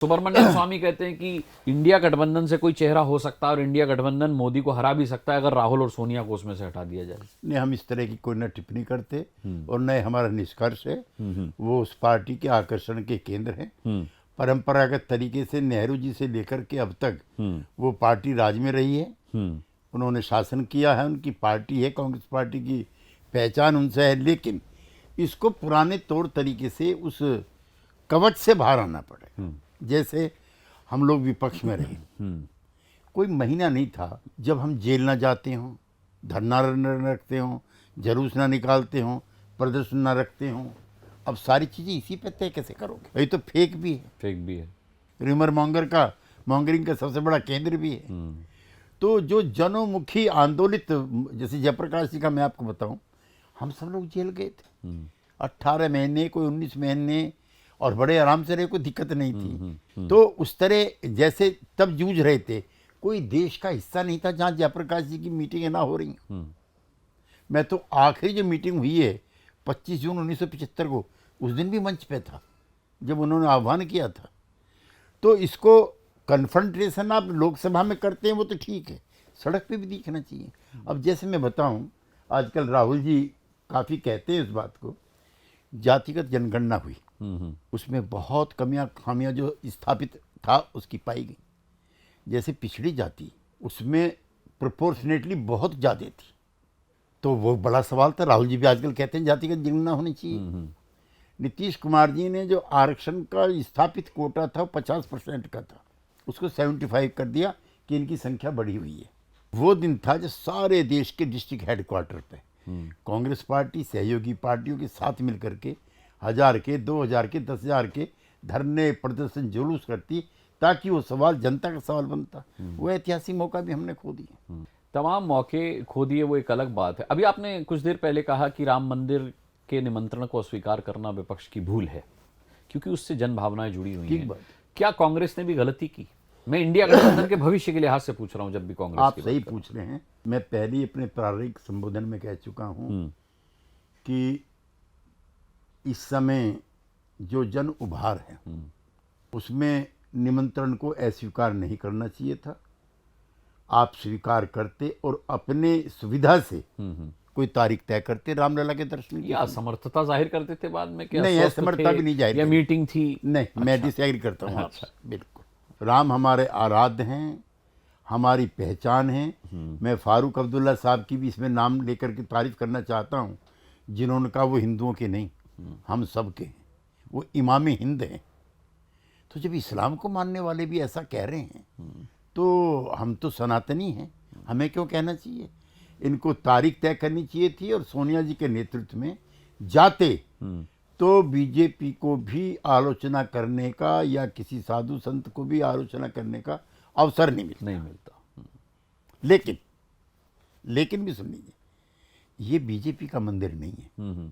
सुब्रमण्यम स्वामी कहते हैं कि इंडिया गठबंधन से कोई चेहरा हो सकता है और इंडिया गठबंधन मोदी को हरा भी सकता है अगर राहुल और सोनिया को उसमें से हटा दिया जाए। नहीं, हम इस तरह की कोई न टिप्पणी करते और न हमारा निष्कर्ष है। वो उस पार्टी के आकर्षण के केंद्र हैं। परंपरागत तरीके से नेहरू जी से लेकर के अब तक वो पार्टी राज में रही है। उन्होंने शासन किया है, उनकी पार्टी है, कांग्रेस पार्टी की पहचान उनसे है। लेकिन इसको पुराने तौर तरीके से उस कवच से बाहर आना पड़े। जैसे हम लोग विपक्ष में रहे, कोई महीना नहीं था जब हम जेल ना जाते हों, धरना न रखते हों, जलूस ना निकालते हों, प्रदर्शन ना रखते हों। अब सारी चीज़ें इसी पे तय कैसे करोगे? ये तो फेक भी है, रिमर मॉन्गरिंग का सबसे बड़ा केंद्र भी है। तो जो जनोमुखी आंदोलित, जैसे जयप्रकाश जी का मैं आपको बताऊं, हम सब लोग जेल गए थे 18 महीने, कोई 19 महीने, और बड़े आराम से रहे, कोई दिक्कत नहीं थी। तो उस तरह जैसे तब जूझ रहे थे, कोई देश का हिस्सा नहीं था जहाँ जयप्रकाश जी की मीटिंगें ना हो रही। मैं तो आखिरी जो मीटिंग हुई है 25 जून 1975 को, उस दिन भी मंच पे था जब उन्होंने आह्वान किया था। तो इसको कन्फ्रंटेशन आप लोकसभा में करते हैं वो तो ठीक है, सड़क पे भी दिखना चाहिए। अब जैसे मैं बताऊं, आजकल राहुल जी काफ़ी कहते हैं इस बात को, जातिगत जनगणना हुई, उसमें बहुत खामियां जो स्थापित था उसकी पाई गई। जैसे पिछड़ी जाति, उसमें प्रोपोर्शनेटली बहुत ज़्यादा थी, तो वो बड़ा सवाल था। राहुल जी भी आजकल कहते हैं जातिगत जनगणना होनी चाहिए। नीतीश कुमार जी ने जो आरक्षण का स्थापित कोटा था 50% का था, उसको 75 कर दिया कि इनकी संख्या बढ़ी हुई है। वो दिन था जब सारे देश के डिस्ट्रिक्ट हेडक्वार्टर पे कांग्रेस पार्टी सहयोगी पार्टियों के साथ मिलकर के 1000 के, 2000 के, 10,000 के धरने, प्रदर्शन, जुलूस करती, ताकि वो सवाल जनता का सवाल बनता। वो ऐतिहासिक मौका भी हमने खो दिया। तमाम मौके खो दिए, वो एक अलग बात है। अभी आपने कुछ देर पहले कहा कि राम मंदिर के निमंत्रण को अस्वीकार करना विपक्ष की भूल है क्योंकि उससे जन भावनाएं जुड़ी हुई हैं। क्या कांग्रेस ने भी गलती की? मैं इंडिया गठबंधन के भविष्य के लिहाज से पूछ रहा हूं। जब भी कांग्रेस आप सही पूछ रहे हैं। मैं पहले ही अपने प्रारंभिक संबोधन में कह चुका हूं कि इस समय जो जन उभार है उसमें निमंत्रण को अस्वीकार नहीं करना चाहिए था। आप स्वीकार करते और अपने सुविधा से कोई तारीख तय करते रामलला के दर्शन की। असमर्थता जाहिर करते थे बाद में? क्या नहीं, असमर्थता भी नहीं जाहिर, या मीटिंग थी? नहीं, मैं डिसएग्री करता हूँ। अच्छा, बिल्कुल। राम हमारे आराध्य हैं, हमारी पहचान है। मैं फारूक अब्दुल्ला साहब की भी इसमें नाम लेकर के तारीफ करना चाहता हूँ, जिन्होंने कहा वो हिंदुओं के नहीं, हम सब के हैं, वो इमाम हिंद हैं। तो जब इस्लाम को मानने वाले भी ऐसा कह रहे हैं तो हम तो सनातनी हैं, हमें क्यों कहना चाहिए? इनको तारीख तय करनी चाहिए थी। और सोनिया जी के नेतृत्व में जाते तो बीजेपी को भी आलोचना करने का या किसी साधु संत को भी आलोचना करने का अवसर नहीं मिलता। लेकिन भी सुन लीजिए, ये बीजेपी का मंदिर नहीं है,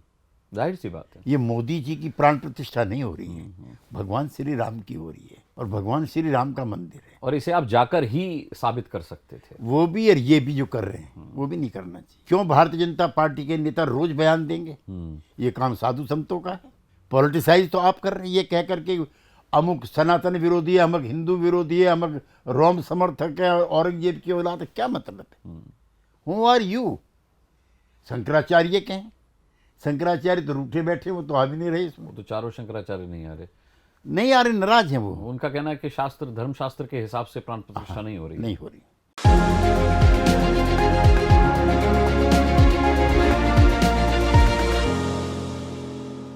जाहिर सी बात है। ये मोदी जी की प्राण प्रतिष्ठा नहीं हो रही है, भगवान श्री राम की हो रही है, और भगवान श्री राम का मंदिर है। और इसे आप जाकर ही साबित कर सकते थे। वो भी और ये भी जो कर रहे हैं वो भी नहीं करना चाहिए। क्यों भारतीय जनता पार्टी के नेता रोज बयान देंगे? ये काम साधु संतों का है। पॉलिटिसाइज तो आप कर रहे हैं, ये कह करके अमुक सनातन विरोधी है, अमुक हिंदू विरोधी है, अमुक रोम समर्थक है, औरंगजेब की औलाद है। क्या मतलब है? Who are you? शंकराचार्य के हैं, शंकराचार्य तो रूठे बैठे, वो तो आ भी नहीं रहे इसमें। तो चारों शंकराचार्य नहीं आ रहे, नाराज हैं वो। उनका कहना है कि शास्त्र, धर्मशास्त्र के हिसाब से प्राण प्रतिष्ठा नहीं हो रही।